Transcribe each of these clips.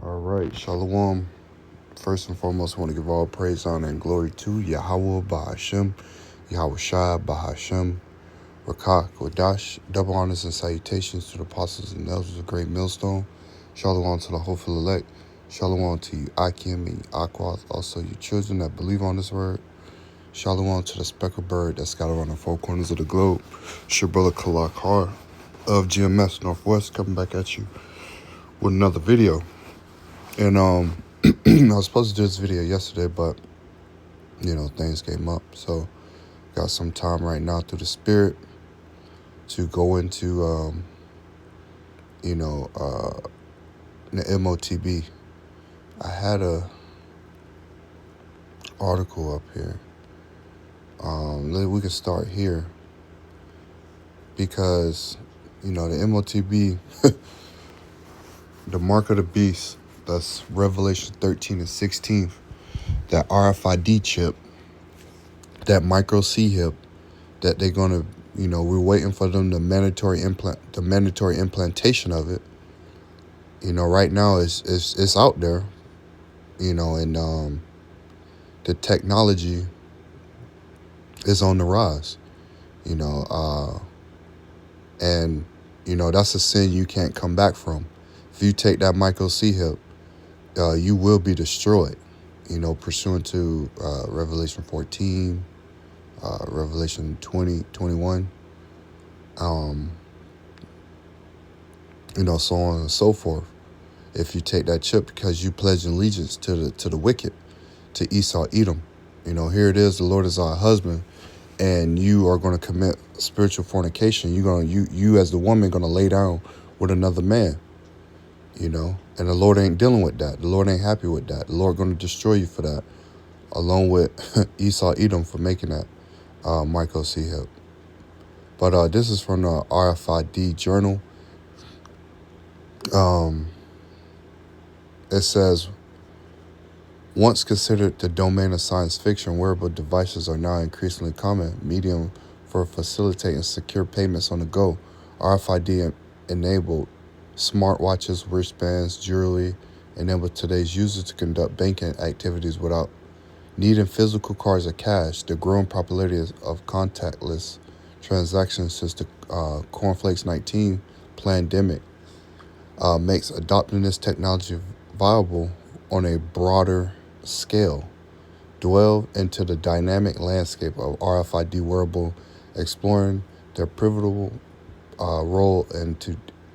All right, Shalom. First and foremost, I want to give all praise, honor, and glory to Yahweh Bahashem, Yahweh Shai Bahashem, Rakak Wadash. Double honors and salutations to the apostles and elders of Great Millstone. Shalom to the hopeful elect. Shalom to you, Akim and you, Aquath, also you children that believe on this word. Shalom to the speckled bird that scattered around the four corners of the globe. Shabella Kalak Har of GMS Northwest coming back at you with another video. And I was supposed to do this video yesterday, but things came up. So got some time right now through the spirit to go into the MOTB. I had a article up here. We can start here because the MOTB, the mark of the beast. That's Revelation 13 and 16. That RFID chip, that micro chip, that they're gonna, we're waiting for them the mandatory implantation of it. Right now it's out there, and the technology is on the rise, and that's a sin you can't come back from. If you take that micro chip, you will be destroyed, pursuant to Revelation 14, Revelation 20, 21, so on and so forth. If you take that chip because you pledge allegiance to the wicked, to Esau, Edom, here it is, the Lord is our husband, and you are going to commit spiritual fornication. You as the woman going to lay down with another man, and the Lord ain't dealing with that. The Lord ain't happy with that. The Lord going to destroy you for that, along with Esau, Edom for making that micro chip. But this is from the RFID journal. It says, once considered the domain of science fiction, wearable devices are now increasingly common medium for facilitating secure payments on the go. RFID-enabled smartwatches, wristbands, jewelry enable today's users to conduct banking activities without needing physical cards or cash. The growing popularity of contactless transactions since the Cornflakes 19 pandemic makes adopting this technology viable on a broader scale. Delve into the dynamic landscape of RFID wearable, exploring their pivotal role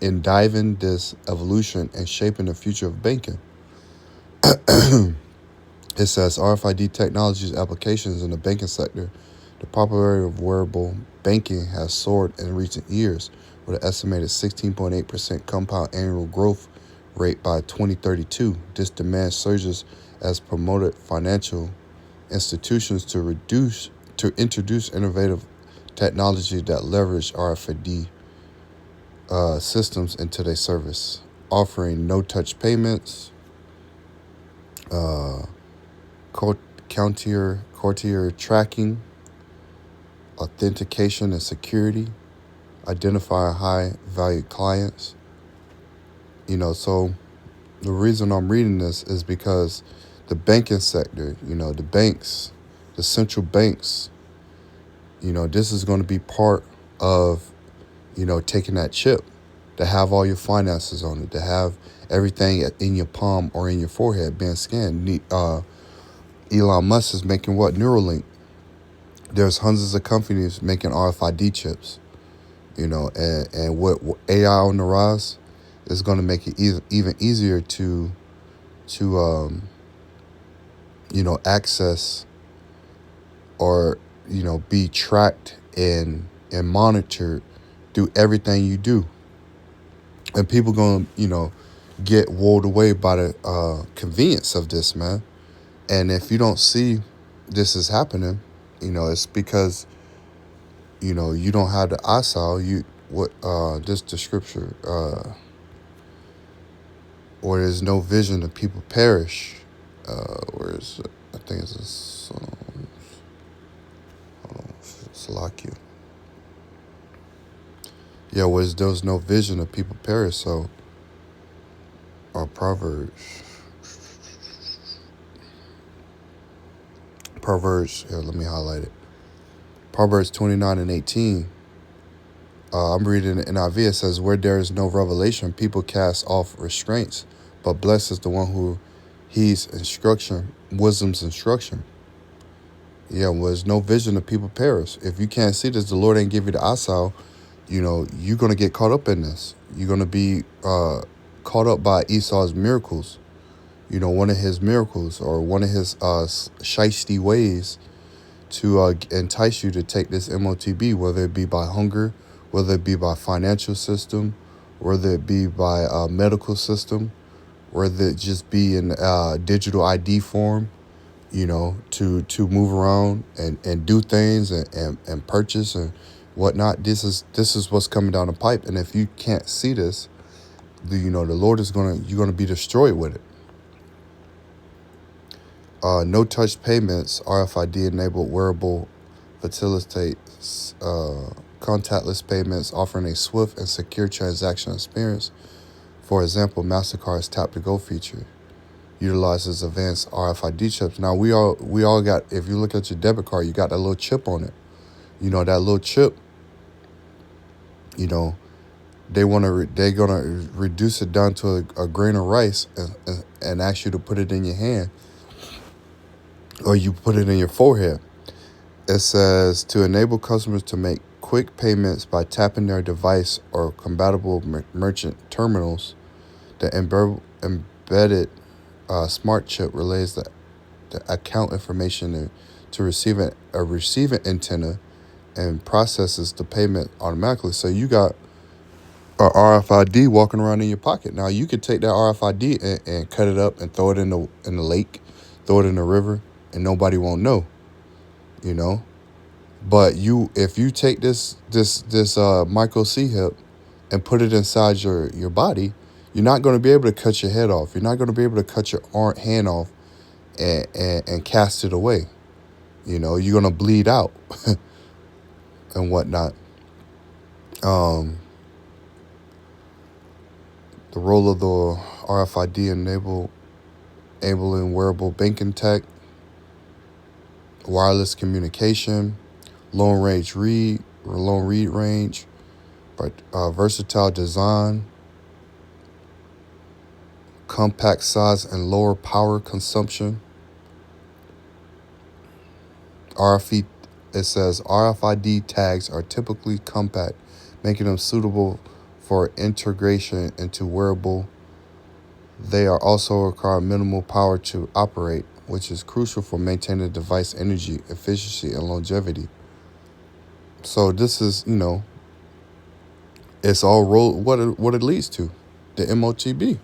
in diving this evolution and shaping the future of banking. It says RFID technology's applications in the banking sector. The popularity of wearable banking has soared in recent years, with an estimated 16.8% compound annual growth rate by 2032. This demand surges as promoted financial institutions to introduce innovative technology that leverage RFID systems into their service, offering no-touch payments, courtier tracking, authentication and security, identifying high-value clients. So the reason I'm reading this is because the banking sector, the banks, the central banks, this is going to be part of, taking that chip, to have all your finances on it, to have everything in your palm or in your forehead being scanned. Elon Musk is making what? Neuralink. There's hundreds of companies making RFID chips, and what AI on the rise is going to make it even easier to access or, be tracked and monitored through everything you do. And people going to, get wowed away by the convenience of this, man. And if you don't see this is happening, it's because, you don't have the eyesight. This the scripture, or there's no vision, the people perish. Where is it? I think it's a song. Hold on, Salakia. Yeah, where there's no vision, the people perish. So, Proverbs. Here, let me highlight it. Proverbs 29:18. I'm reading it in NIV. It says, where there is no revelation, people cast off restraints, but blessed is the one who heeds wisdom's instruction. Yeah, well, there's no vision, the people perish. If you can't see this, the Lord ain't give you the eyesight, you're going to get caught up in this. You're going to be caught up by Esau's miracles. One of his miracles or one of his shiesty ways to entice you to take this MOTB, whether it be by hunger, whether it be by financial system, whether it be by medical system, whether it just be in digital ID form, to move around and do things and purchase and whatnot. This is what's coming down the pipe. And if you can't see this, the Lord you're gonna be destroyed with it. No touch payments, RFID enabled wearable facilitates contactless payments, offering a swift and secure transaction experience. For example, MasterCard's Tap to Go feature utilizes advanced RFID chips. Now we all got, if you look at your debit card, you got that little chip on it. That little chip, they're gonna reduce it down to a grain of rice and ask you to put it in your hand, or you put it in your forehead. It says to enable customers to make quick payments by tapping their device or compatible merchant terminals. The embedded smart chip relays the account information to receive a receiving antenna and processes the payment automatically. So you got a RFID walking around in your pocket. Now you could take that RFID and cut it up and throw it in the lake, throw it in the river, and nobody won't know. But if you take this micro C hip and put it inside your body, you're not going to be able to cut your head off. You're not going to be able to cut your hand off and cast it away. You're going to bleed out and whatnot. The role of the RFID enabling wearable banking tech, wireless communication, long read range, but versatile design, compact size and lower power consumption. It says RFID tags are typically compact, making them suitable for integration into wearable. They are also require minimal power to operate, which is crucial for maintaining device energy, efficiency, and longevity. So this is, it's all what it leads to, the MOTB.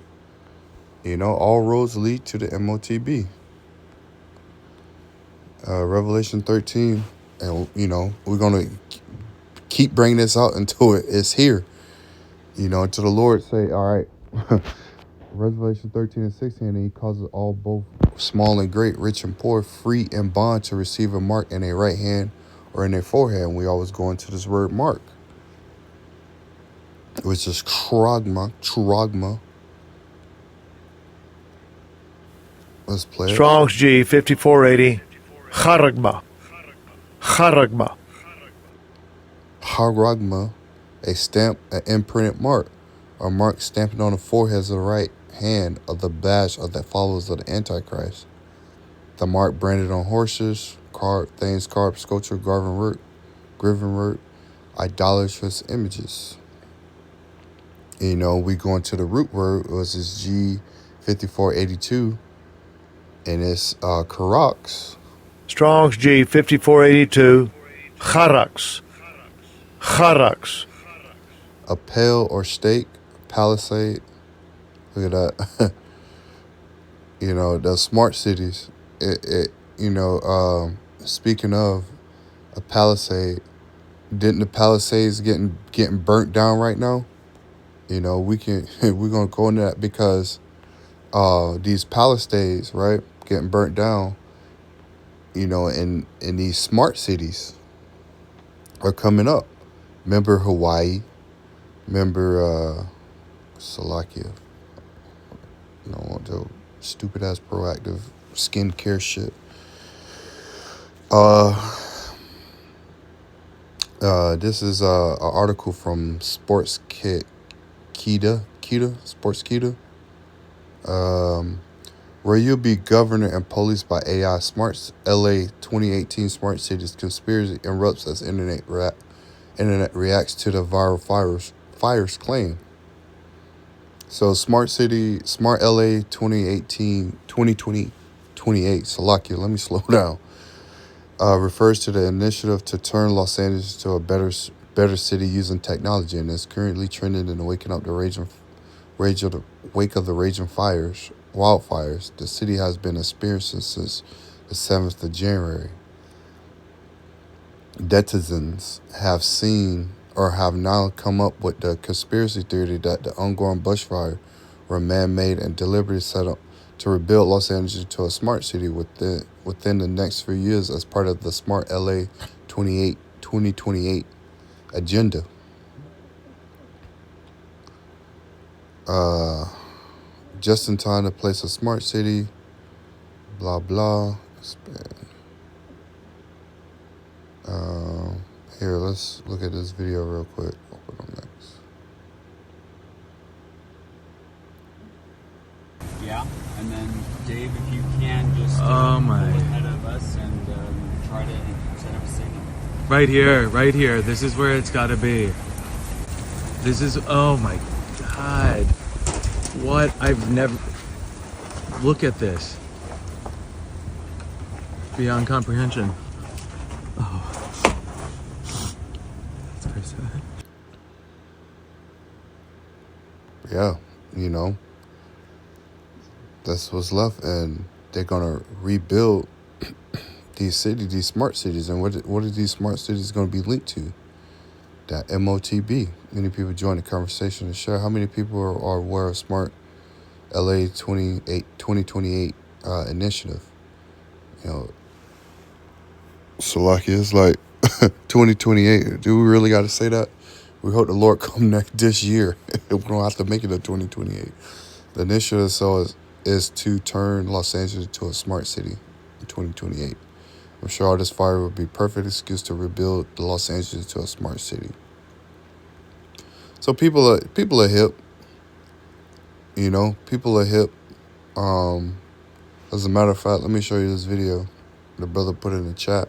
All roads lead to the MOTB. Revelation 13, and we're gonna keep bringing this out until it's here. Until the Lord say, all right. Revelation 13:16, and he causes all, both small and great, rich and poor, free and bond, to receive a mark in their right hand or in their forehead. And we always go into this word mark, which is trogma. Let's play it. Strong's G 5480. Charagma. Haragma, a stamp, an imprinted mark, or mark stamped on the foreheads of the right hand of the badge of the followers of the Antichrist. The mark branded on horses, carved sculpture, graven work, idolatrous images. We go into the root word, which is G 5482, and it's karax. Strong's G 5482. Charax. A pale or stake, palisade. Look at that. The smart cities. Speaking of a palisade, didn't the Palisades getting burnt down right now? We're gonna go into that because these Palisades, right, getting burnt down, in these smart cities are coming up. Remember Hawaii, remember Slovakia. about the stupid ass proactive skincare shit. This is an article from Sports Kita. Where you'll be governed and policed by AI. Smart LA 2018 Smart Cities conspiracy erupts as internet reacts to the viral fires claim. So Smart LA 2028. Salakia, let me slow down. Refers to the initiative to turn Los Angeles into a better city using technology, and is currently trending in the wake of the raging wildfires the city has been experiencing since the 7th of January. Netizens have now come up with the conspiracy theory that the ongoing bushfire were man-made and deliberately set up to rebuild Los Angeles into a smart city within the next few years as part of the Smart LA 2028 agenda. Just in time to place a smart city, blah, blah. Here, let's look at this video real quick. Open up next. Yeah, and then Dave, if you can just go ahead of us and try to set up a signal. Right here. This is where it's got to be. This is, oh my God. What? I've never, look at this. Beyond comprehension. Oh. That's very sad. Yeah, that's what's left, and they're gonna rebuild these smart cities. And what are these smart cities gonna be linked to? That MOTB. Many people join the conversation and share. How many people are aware of Smart LA 2028 initiative? Salaki, it's like 2028. Do we really got to say that? We hope the Lord come this year. We don't have to make it a 2028. The initiative is to turn Los Angeles into a smart city in 2028. I'm sure all this fire would be a perfect excuse to rebuild the Los Angeles to a smart city. So people are hip. People are hip. As a matter of fact, let me show you this video the brother put in the chat.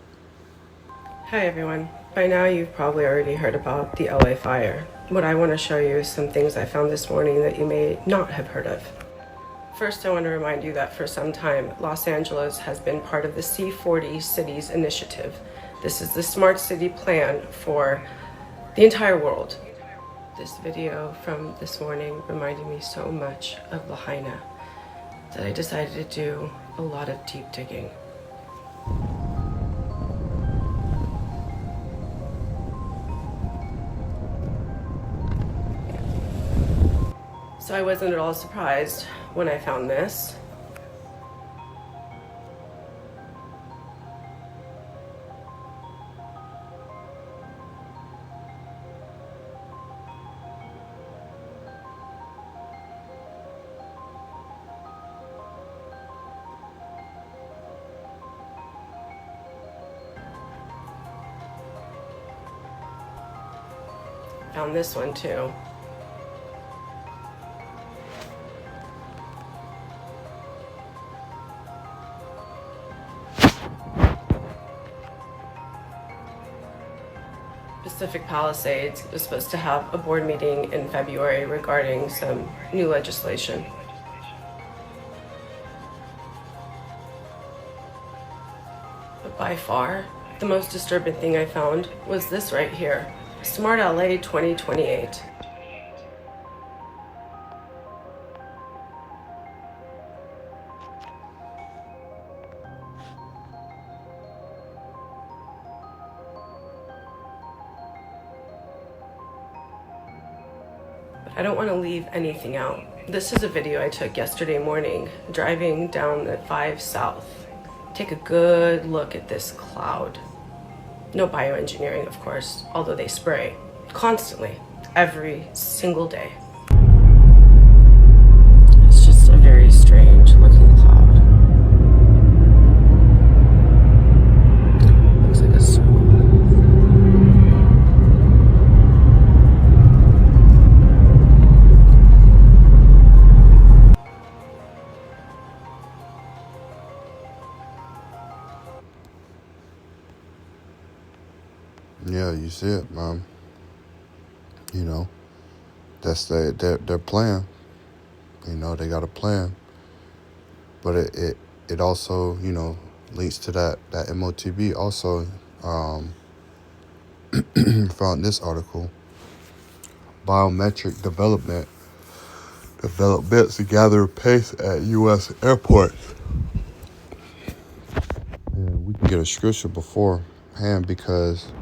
Hi everyone. By now you've probably already heard about the LA fire. What I want to show you is some things I found this morning that you may not have heard of. First, I want to remind you that for some time, Los Angeles has been part of the C40 Cities Initiative. This is the smart city plan for the entire world. This video from this morning reminded me so much of Lahaina that I decided to do a lot of deep digging. So I wasn't at all surprised when I found this. Found this one too. Pacific Palisades is supposed to have a board meeting in February regarding some new legislation. But by far, the most disturbing thing I found was this right here, Smart LA 2028. I don't want to leave anything out. This is a video I took yesterday morning, driving down the 5 South. Take a good look at this cloud. No bioengineering, of course, although they spray constantly, every single day. It's just a very strange you see it, man. You know, that's their plan. You know, they got a plan, but it also, you know, leads to that MOTB also found this article. Biometric developments to gather pace at U.S. airports. And we can get a scripture beforehand because,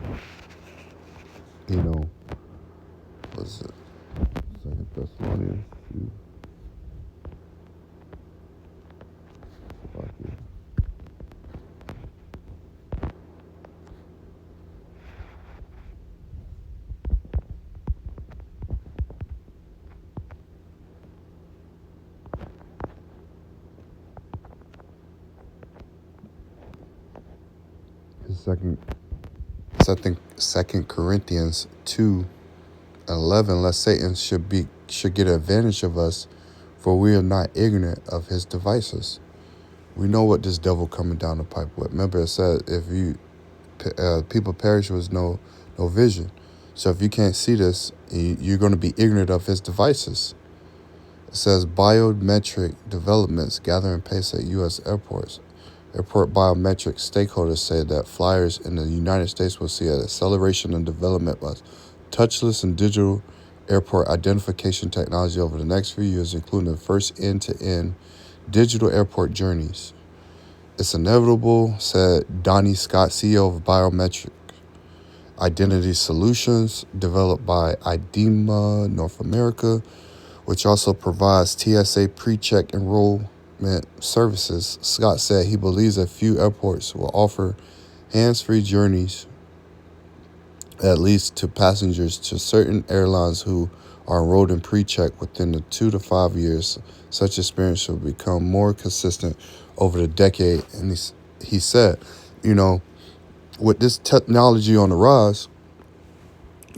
you know, what's it? 2 Thessalonians. Second Corinthians 2:11, lest Satan should get advantage of us, for we are not ignorant of his devices. We know what this devil coming down the pipe with. Remember, it said if people perish with no vision. So if you can't see this, you're going to be ignorant of his devices. It says biometric developments gathering pace at U.S. airports. Airport biometric stakeholders say that flyers in the United States will see an acceleration in development of touchless and digital airport identification technology over the next few years, including the first end-to-end digital airport journeys. It's inevitable, said Donnie Scott, CEO of Biometric Identity Solutions, developed by IDEMA North America, which also provides TSA pre-check enrollment services. Scott said he believes that few airports will offer hands-free journeys, at least to passengers, to certain airlines who are enrolled in pre-check within the 2 to 5 years. Such experience will become more consistent over the decade. And he said, you know, with this technology on the rise,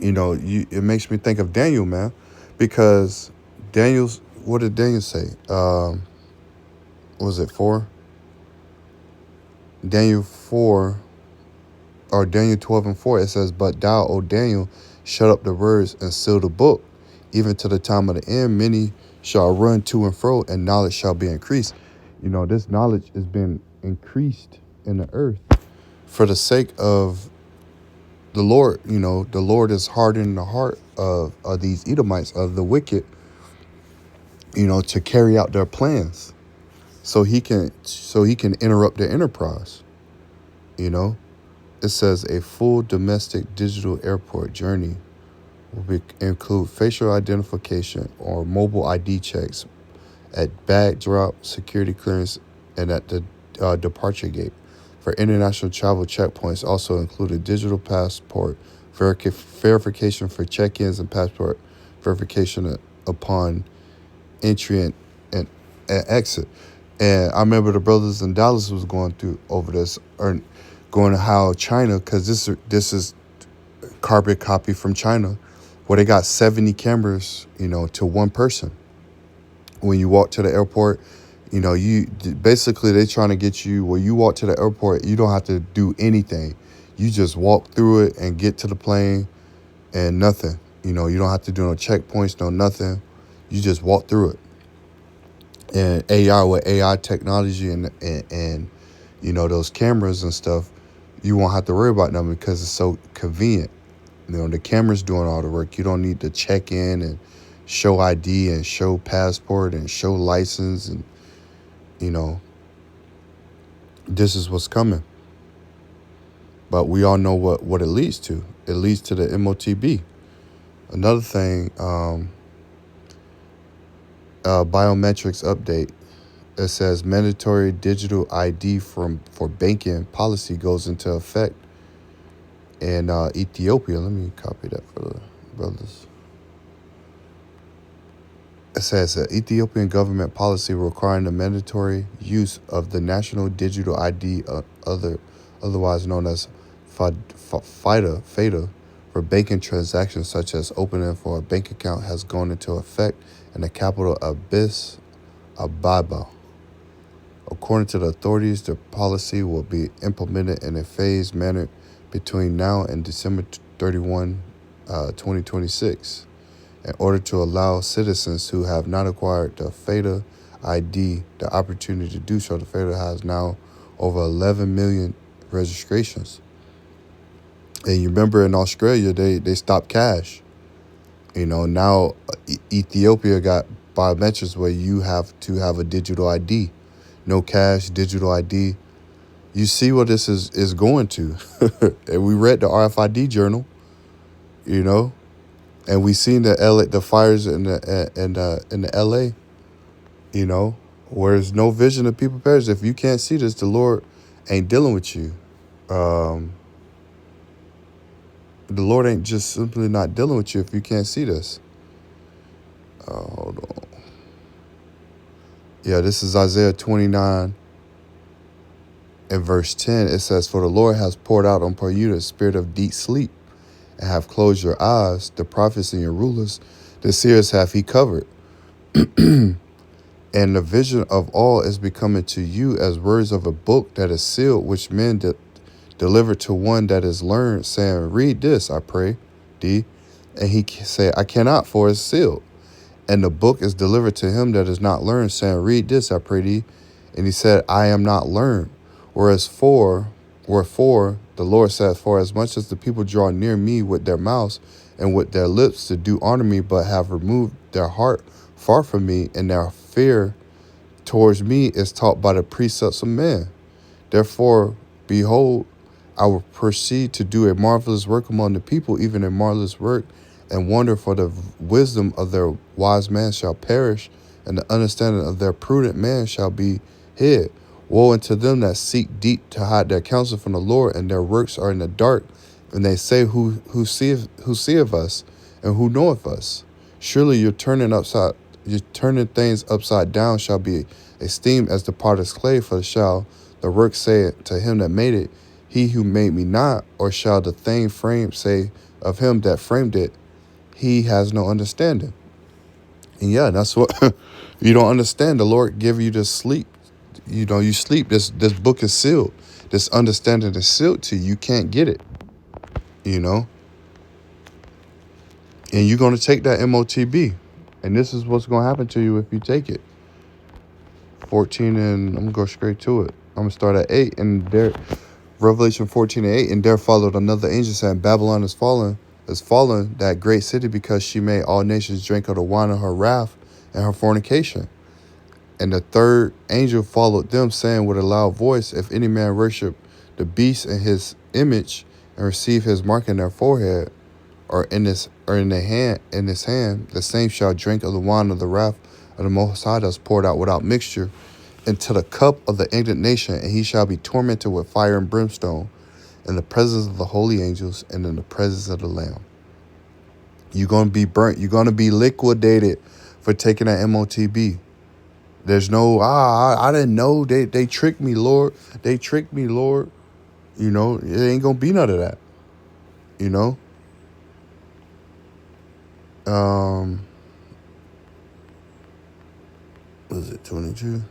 you know, it makes me think of Daniel, man, because what did Daniel say? Was it 4? Daniel 4, or Daniel 12:4, it says, but thou, O Daniel, shut up the words and seal the book. Even to the time of the end, many shall run to and fro, and knowledge shall be increased. You know, this knowledge is being increased in the earth for the sake of the Lord. You know, the Lord is hardening the heart of these Edomites, of the wicked, you know, to carry out their plans. So he can interrupt their enterprise. You know, it says a full domestic digital airport journey will include facial identification or mobile ID checks at bag drop, security clearance, and at the departure gate. For international travel, checkpoints also include a digital passport verification for check-ins and passport verification upon entry and exit. And I remember the brothers in Dallas was going through over this, or going to how China, because this is carbon copy from China, where they got 70 cameras, you know, to one person. When you walk to the airport, you know, basically they're trying to get you where you walk to the airport, you don't have to do anything. You just walk through it and get to the plane and nothing. You know, you don't have to do no checkpoints, no nothing. You just walk through it. And AI technology and you know, those cameras and stuff, you won't have to worry about them because it's so convenient. You know, the camera's doing all the work. You don't need to check in and show ID and show passport and show license. And, you know, this is what's coming. But we all know what it leads to. It leads to the MOTB. Another thing, biometrics update. It says mandatory digital ID for banking policy goes into effect in Ethiopia. Let me copy that for the brothers. It says Ethiopian government policy requiring the mandatory use of the national digital ID, otherwise known as FIDA, for banking transactions such as opening for a bank account, has gone into effect in the capital Addis Ababa. According to the authorities, the policy will be implemented in a phased manner between now and December 31, 2026, in order to allow citizens who have not acquired the FATA ID the opportunity to do so. The FATA has now over 11 million registrations. And you remember in Australia, they stopped cash. Now Ethiopia got biometrics where you have to have a digital ID. No cash, digital ID. You see what this is going to. And we read the RFID journal, and we seen the fires in the LA, where there's no vision of people perish. If you can't see this, the Lord ain't dealing with you. The Lord ain't just simply not dealing with you if you can't see this. Hold on. Yeah, this is Isaiah 29 and verse 10. It says, "For the Lord has poured out upon you the spirit of deep sleep, and have closed your eyes, the prophets and your rulers, the seers have he covered. And the vision of all is becoming to you as words of a book that is sealed, which men deliver to one that is learned, saying, Read this, I pray thee. And he say, I cannot, for it is sealed. And the book is delivered to him that is not learned, saying, Read this, I pray thee. And he said, I am not learned. Wherefore the Lord said, For as much as the people draw near me with their mouths and with their lips to do honor me, but have removed their heart far from me, and their fear towards me is taught by the precepts of men. Therefore, behold, I will proceed to do a marvelous work among the people, even a marvelous work and wonder, for the wisdom of their wise man shall perish, and the understanding of their prudent man shall be hid. Woe unto them that seek deep to hide their counsel from the Lord, and their works are in the dark. And they say, Who seeth us, and who knoweth us? Surely your turning things upside down shall be esteemed as the potter's clay. For shall the work say to him that made it, He who made me not? Or shall the thing framed say of him that framed it, He has no understanding? And yeah, that's what you don't understand. The Lord give you this sleep. You sleep. This book is sealed. This understanding is sealed to you. You can't get it. And you're going to take that MOTB. And this is what's going to happen to you if you take it. 14, and I'm going to go straight to it. I'm going to start at 8. And there, Revelation 14 and 8. And there followed another angel saying, Babylon is fallen, that great city, because she made all nations drink of the wine of her wrath and her fornication. And the third angel followed them, saying with a loud voice, If any man worship the beast in his image, and receive his mark in their forehead, or in his hand, the same shall drink of the wine of the wrath of the Most High, that's poured out without mixture, into the cup of the indignation, and he shall be tormented with fire and brimstone, in the presence of the holy angels, and in the presence of the Lamb. You're going to be burnt. You're going to be liquidated for taking that MOTB. There's no, I didn't know. They tricked me, Lord. They tricked me, Lord. It ain't going to be none of that. Was it 22?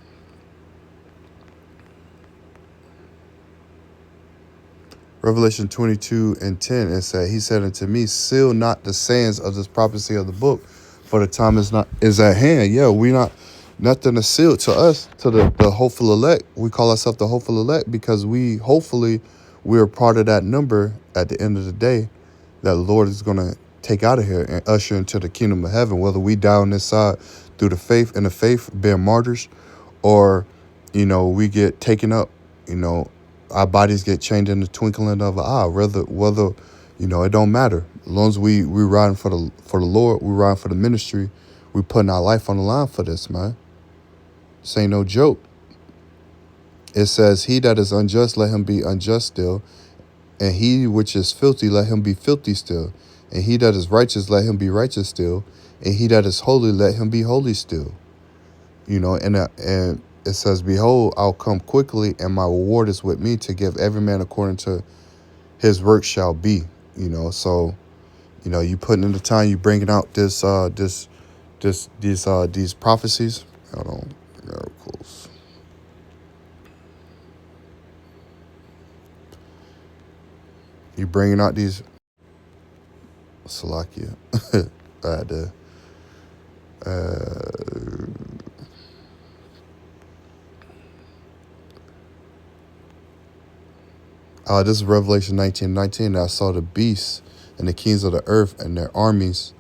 Revelation 22 and 10, it said, He said unto me, Seal not the sayings of this prophecy of the book, for the time is at hand. Yeah, we not, nothing is sealed to us, to the hopeful elect. We call ourselves the hopeful elect because we're part of that number at the end of the day that the Lord is going to take out of here and usher into the kingdom of heaven, whether we die on this side through the faith, being martyrs, or, we get taken up, our bodies get changed in the twinkling of an eye. Whether it don't matter. As long as we riding for the Lord, we riding for the ministry, we putting our life on the line for this, man. This ain't no joke. It says, He that is unjust, let him be unjust still, and he which is filthy, let him be filthy still, and he that is righteous, let him be righteous still, and he that is holy, let him be holy still. And it says, Behold, I'll come quickly, and my reward is with me, to give every man according to his work shall be. So, you putting in the time, you bringing out these prophecies. Hold on, miracles. You bringing out these. Salakia. I had to, this is Revelation 19:19. I saw the beasts and the kings of the earth and their armies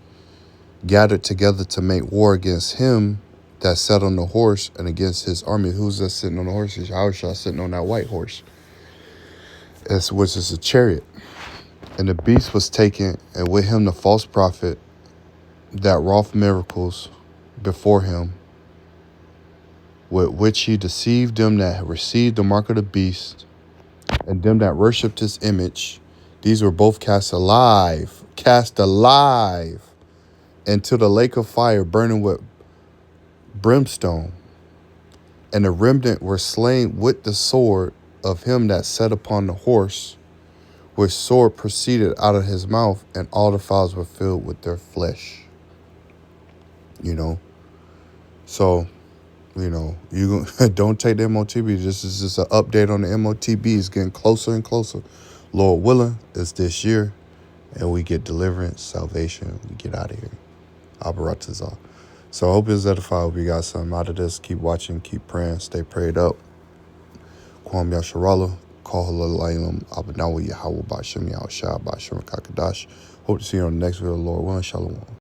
gathered together to make war against him that sat on the horse and against his army. Who's that sitting on the horse? It's Yahushua sitting on that white horse, which is a chariot. And the beast was taken, and with him the false prophet that wrought miracles before him, with which he deceived them that had received the mark of the beast, and them that worshipped his image. These were both cast alive into the lake of fire burning with brimstone. And the remnant were slain with the sword of him that sat upon the horse, which sword proceeded out of his mouth, and all the fowls were filled with their flesh. So, you don't take the MOTB. This is just an update on the MOTB. It's getting closer and closer. Lord willing, it's this year, and we get deliverance, salvation. We get out of here. Abaratazah. So I hope it's edified. I hope you got something out of this. Keep watching, keep praying, stay prayed up. Kwam Yasharala, Kohalalaylam, Abanawi Yahweh Bashem Yahushua Bashem Kakadash. Hope to see you on the next video, Lord willing. Shalom.